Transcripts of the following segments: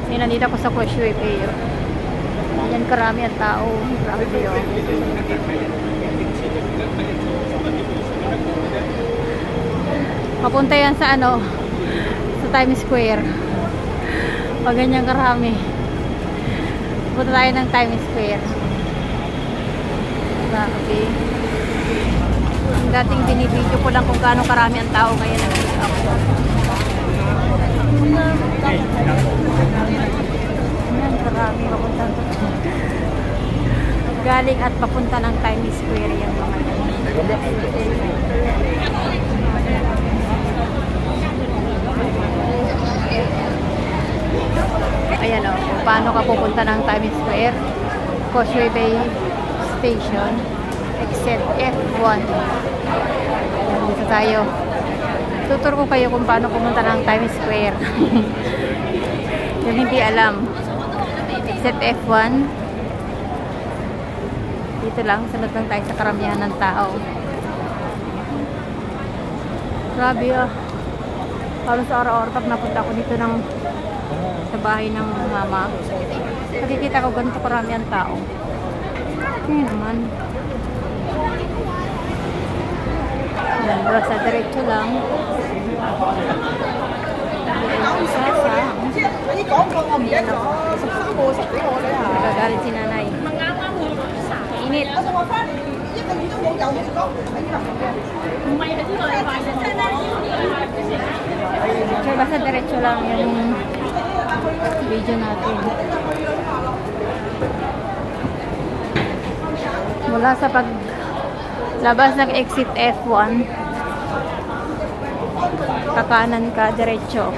Kasi nandito ako sa Causeway Bay. Yan karami ang tao. Grabe yun. Papunta yan sa ano, sa Times Square. Pag ganyan karami. Punta tayo ng Times Square. Grabe. Ang dating binibidyo ko lang kung gaano karami ang tao ngayon nandito ako. Yan, karami papunta. Galing at papunta ng Times Square yung mga yan. Ayan o, kung paano ka pupunta ng Times Square. Causeway Bay Station, exit F1. Dito tayo. Tutur ko kayo kung paano pumunta ng Times Square. Yung hindi alam. Exit F1. Dito lang, sunod lang tayo sa karamihan ng tao. Grabe ah. Halos araw-araw pag napunta ako dito sa bahay ng mama. Nakikita ko ganito karami ang tao. Kaya naman. Yan, basta diretso lang. Nagagalit si nanay. Init. So, basta diretso lang yung video natin. Mula sa paglabas ng exit F1, kakanan ka diretso.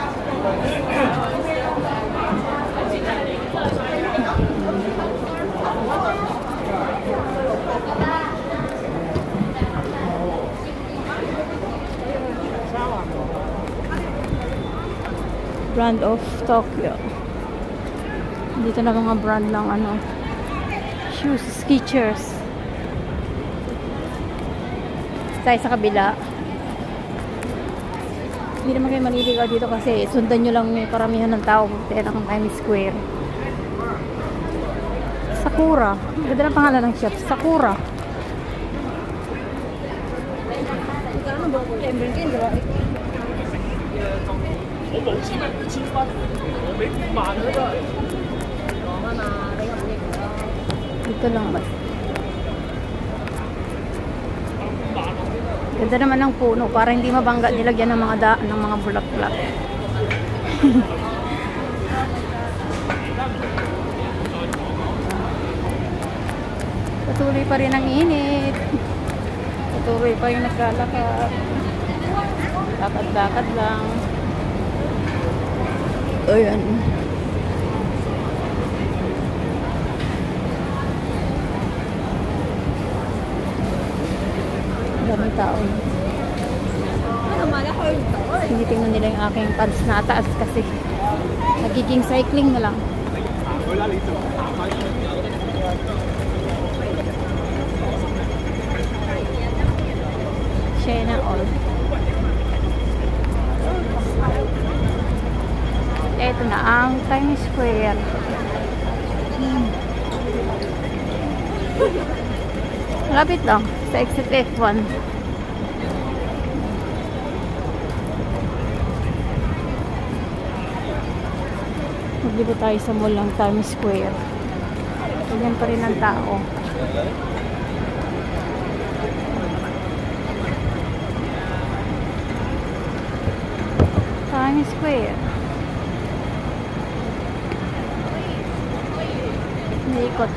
Brand of Tokyo. Dito na mga brand ng ano, shoes, Skechers. Tayo sa kabila. Hindi naman kayo maliligaw dito kasi sundan nyo lang yung karamihan ng tao kaya ng Times Square. Sakura. Ganda ng pangalan ng shop. Sakura. Dito lang ba? Ganda naman ng puno para hindi mabangga, nilagyan ng mga daan ng mga bulaklak. Patuloy pa rin ang init. Patuloy pa yung naglalakad. Lakad-lakad lang. Ayan. Daming tao. Tinitingnan nila yung aking pants na taas kasi nagiging cycling na lang. China all. Ito na ang Times Square. Lapit lang sa exit F1. Maglibo tayo sa mall ng Times Square. Ganyan pa rin ang tao. Times Square. Naikot.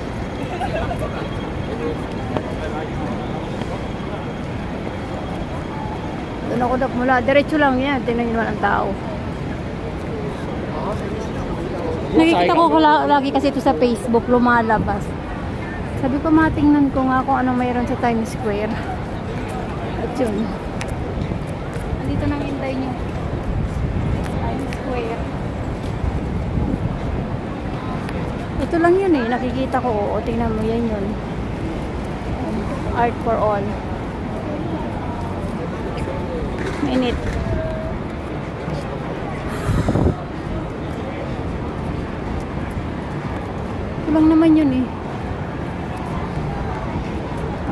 Doon ako mula. Diretso lang yan. Tingnan nyo naman ang tao. Nakikita ko lagi kasi ito sa Facebook. Lumalabas. Sabi ko matingnan ko nga kung anong mayroon sa Times Square. At yun. Andito nang hintay nyo. Times Square. Ito lang yun eh. Nakikita ko. O, tingnan mo yan yun. Art for all. Mainit. lang naman yun eh.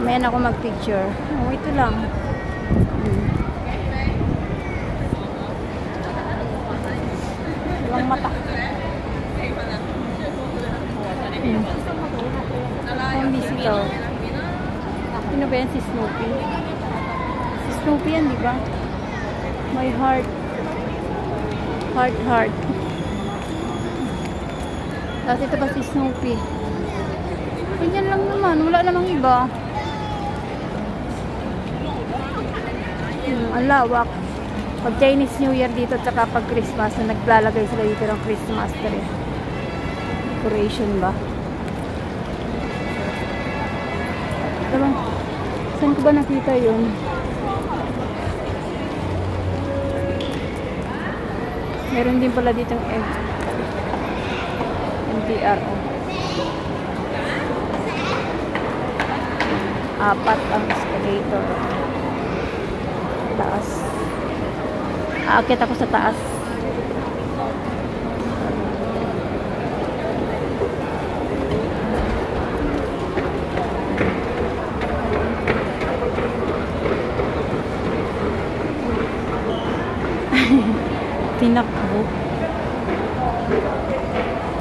Mamaya na ako mag-picture. Oh, ito lang. Walang mata. Ang visitor. Sino ba yan? Si Snoopy. Si Snoopy yan, di ba? My heart. Heart, heart. Tapos ito ba si Snoopy? Ganyan lang naman. Wala namang iba. Ang lawak. Pag Chinese New Year dito at saka pag Christmas, na naglalagay sila dito ng Christmas tree. Decoration ba? Diba? Saan ko ba nakita yun? Meron din pala dito ng MTRO. 4 ang escalator. Taas. Aakit ako sa taas. Tinakbo.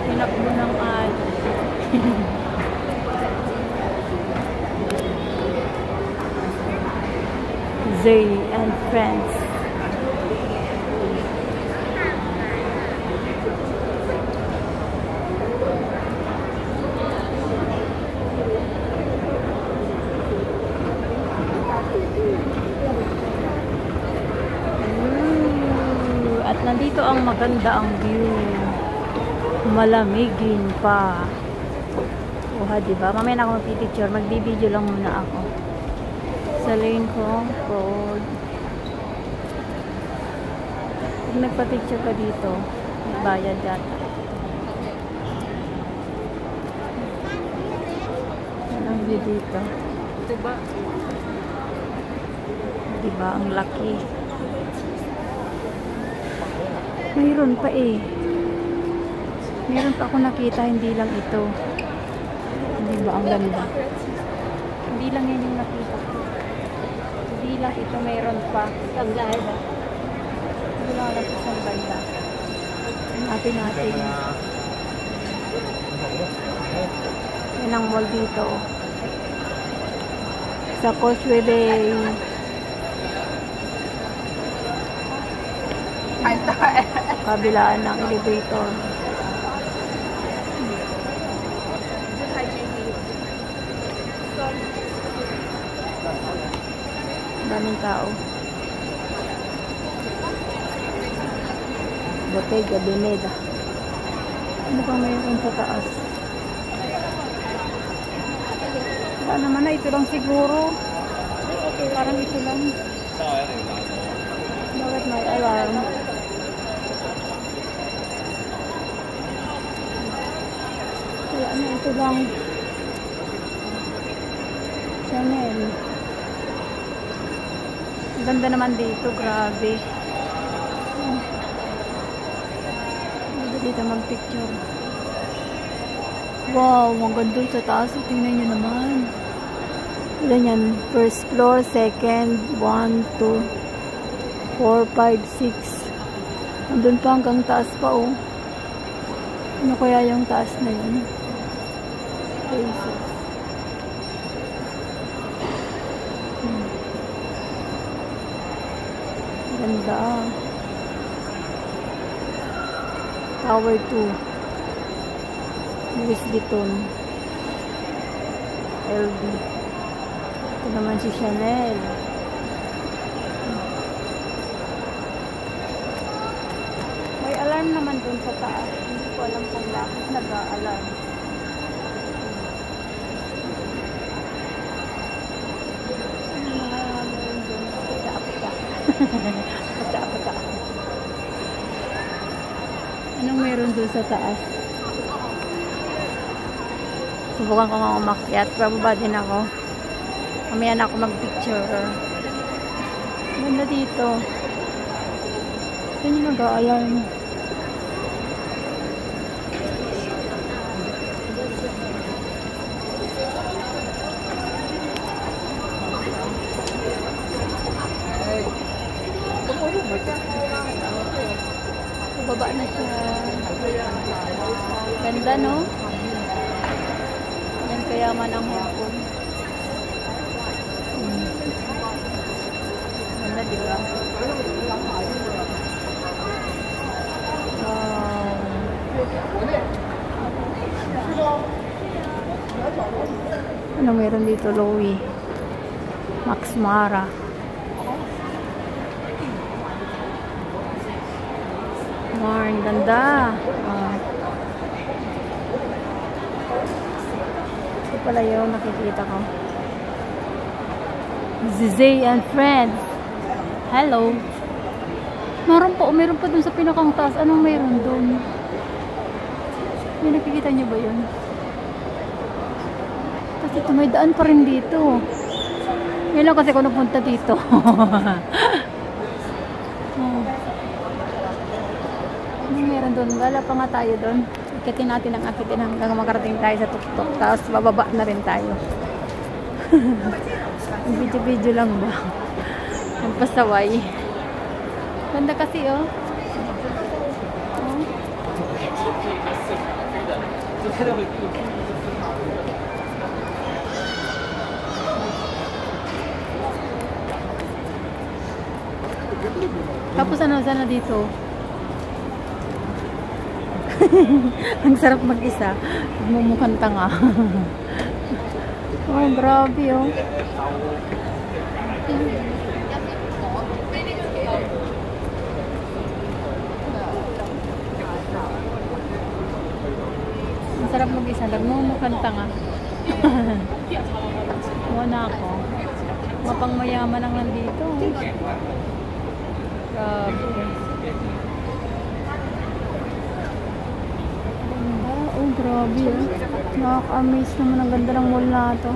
Tinakbo ng Zay and friends. At nandito ang maganda ang view. Malamigin pa. Oha, diba? Mamaya na ako magpipicture. Magbibideo lang muna ako. Sa lane ko, road. Pag nagpa-picture ka dito, may bayad yata. Yan ang view dito. Diba? Diba? Ang laki. Mayroon pa eh. Mayroon pa ako nakita, hindi lang ito. Hindi ba ang ganda? Hindi lang yan yung nakita ko. Hindi lang ito, mayroon pa. Ang ganda. Hindi lang alam sa banda. Hanapin natin. Yan ang mall dito. Sa Causeway Bay. Kabilaan ng elevator. Daming tao. Bottega Veneta. Ano pa mayroon sa taas? Wala naman na, ito lang siguro. Parang ito lang. Bakit may alarm? Wala na, ito lang. Chanel. Ang ganda naman dito, grabe. Ganda dito mag-picture. Wow, ang ganda sa taas. Tingnan nyo naman. Ilan yan? First floor, second, 1, 2, 4, 5, 6. Andun pa hanggang taas pa, oh. Ano kaya yung taas na yun? Places. Ganda. Tower 2. Louis Vuitton. LV. Ito naman si Chanel. May alarm naman dun sa taas. Hindi ko alam kung bakit nag-a-alarm. Anong meron doon sa taas? Subukan ko nga umakyat. Pababa din ako. Mamaya na ako mag-picture. Ganda dito. Saan yung mag-a-alarm? Ganda, no? Yan kayaman ang Hong Kong. Ganda, di ba? Ano meron dito, Louie? Max Mara. Ang ganda. Ito pala yung nakikita ko. Zizay and Friends. Hello. Meron pa dun sa pinakang taas. Anong meron dun? May nakikita niyo ba yun? Kasi ito may daan pa rin dito. Ngayon lang kasi ako nagpunta dito. Ano meron doon? Wala pa nga tayo doon. Akitin natin ang akitin hanggang makarating tayo sa tuktok. Tapos bababa na rin tayo. Video-video lang ba? Ang pasaway. Ganda kasi oh. Tapos ano sana dito? Ang sarap mag-isa. Mumukhang tanga. Oh, grabe oh. Ang sarap mag-isa. Nagmumukhang tanga. Muna ako. Mapang mayaman ang nandito. Grabe. Oh, grabe eh. Nakaka-amaze naman ang ganda ng mall na ito.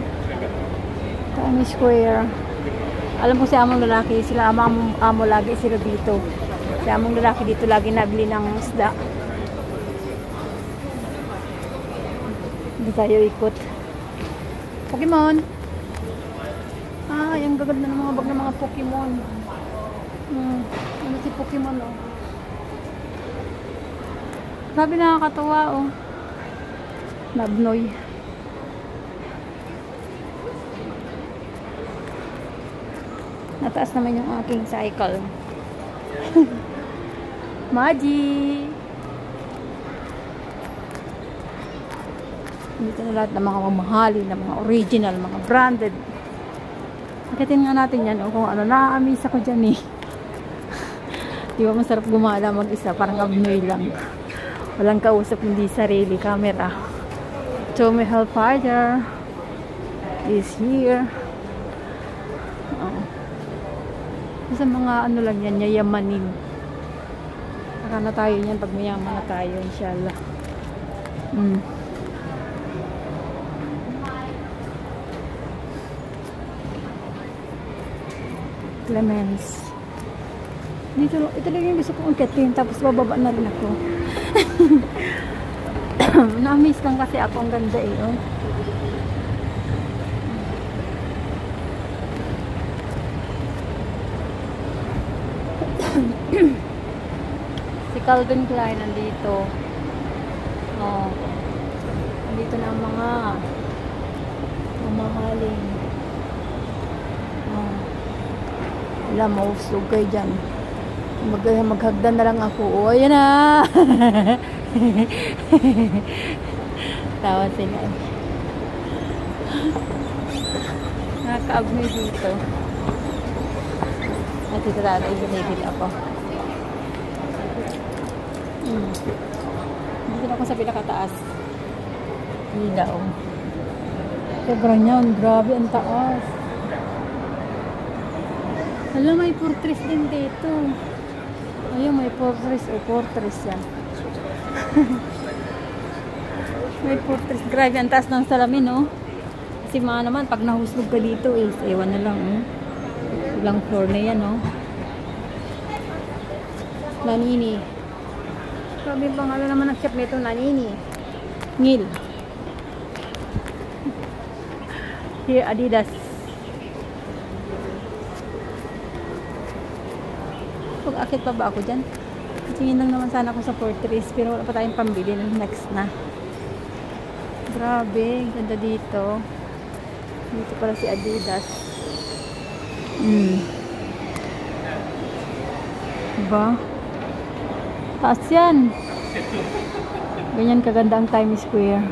Times Square. Alam ko si among lalaki, sila amo lagi sila dito. Si among lalaki dito lagi nabili ng isda. Hindi tayo ikot. Pokemon! Ah, yung gaganda ng mga bag ng mga Pokemon. Ano si Pokemon oh. Grabe, nakakatawa oh. Nabnoy. Nataas naman yung aking cycle. Maji! Dito na lahat ng mga mamahali, ng mga original, mga branded. Akitin nga natin yan, kung ano, na-amaze ako dyan eh. Di ba masarap gumala mag-isa, parang abnoy lang. Walang kausap, hindi sarili, camera. Tommy Hilfiger is here. Sa mga ano lang yan, yayamanin. Saka na tayo yan pag mayaman na tayo, inshallah. Clemens. Ito lang yung gusto kong angkitin, tapos bababa na rin ako. Na-miss lang kasi ako, ang ganda eh. Oh. Si Calvin Klein nandito. Oh. Nandito na ang mga mamahaling. Oh. Wala, mausog kayo dyan. Maghagdan na lang ako. Oh, ayan na! Tawa sila. Nakaka-abnoy dito. At ito talaga ibinigit ako. Dito na ako sa pinakataas. Ilaw. Sobrang yan. Grabe, ang taas. Alam, may fortress din dito. Ayun, may fortress o fortress yan. May fortress. Grabe, ang taas ng salamin, no? Kasi mga naman, pag nahuslog ka dito, ewan na lang, ilang floor na yan, no? Nanini. Grabe, pangalan naman ng shop nito, Nanini. Ngil. Here, Adidas. Pag-akit pa ba ako dyan? Tingin lang naman sana ako sa fortress, pero wala pa tayong pambili ng next na. Grabe, ganda dito. Dito pala si Adidas. Diba? Taas yan. Ganyan kaganda ang Times Square.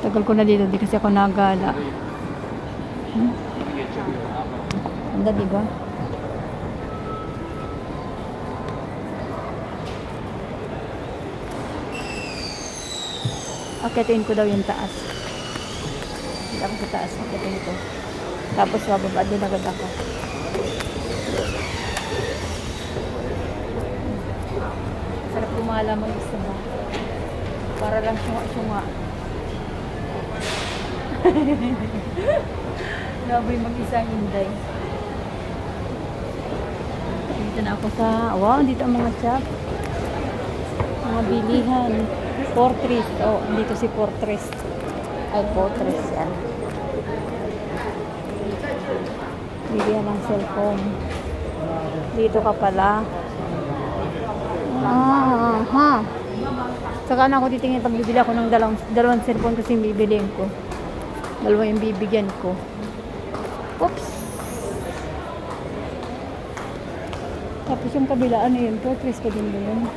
Tagal ko na dito, di kasi ako nagala. Ganda, diba? Akitin ko daw yung taas. Hindi ako sa taas. Akitin ko. Tapos bababa din agad ako. Sarap gumala mag-isa ba? Para lang syunga-syunga. Grabe mag-isa hinday. Dito na ako sa... Wow, dito ang mga shop. Mga bilihan. Fortress. Oh, dito si Fortress. Ay, Fortress yan. Bilihan ng cellphone. Dito ka pala. Saka na ako titingin pag bibili ako ng dalawang cellphone kasi bibiliin ko. Dalawa yung bibigyan ko. Oops! Tapos yung kabila, ano yun? Fortress pa din ba yun?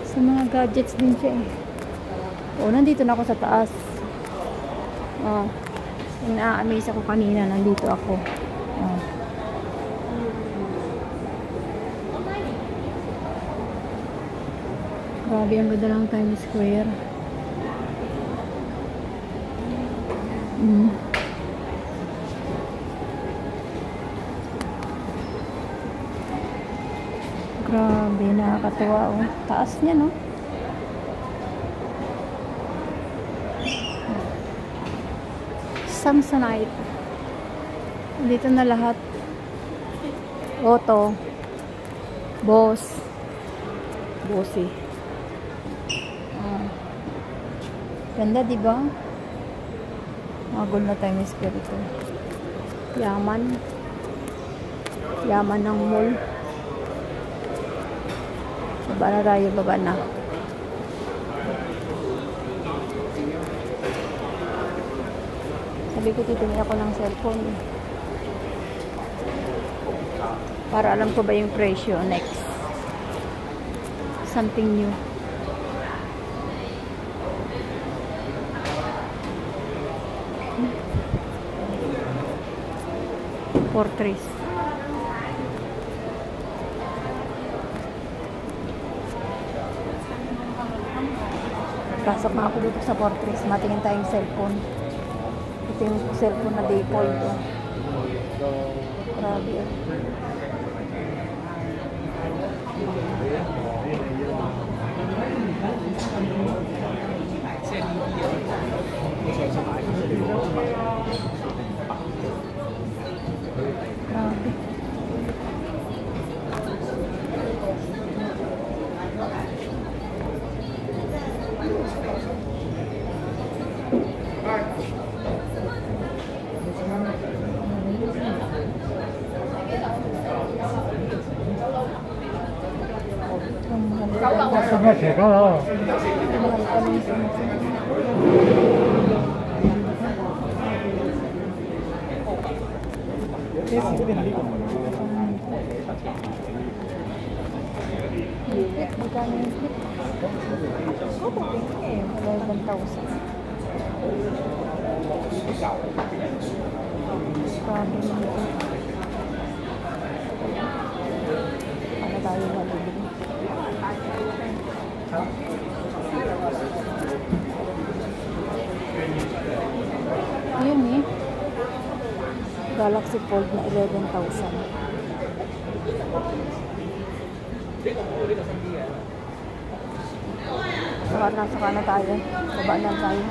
Sa mga gadgets din siya eh. Oh, nandito na ako sa taas. Oh. Yung na-amaze ako kanina, nandito ako. Oh. Grabe, ang ganda ng Times Square. Grabe, nakakatuwa oh. Taas niya, no? Samsonite. Dito na lahat. Auto. Boss. Bossy. Ganda, diba? Magul na Times Square ito. Yaman. Yaman ng mall. Baba na tayo, baba na. Sabi ko, titingin ako ng cellphone. Para alam ko ba yung presyo next. Something new. Fortress. Pasok na ako dito sa Fortress. Matingin tayong cellphone. Ito yung cellphone na default. Grabe. Grabe. Ano tayo malibig? Ayun eh. Galaxy Fold na 11,000. Saka na tayo. Baba na tayo.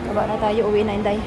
Baba na tayo. Uwi na, Inday.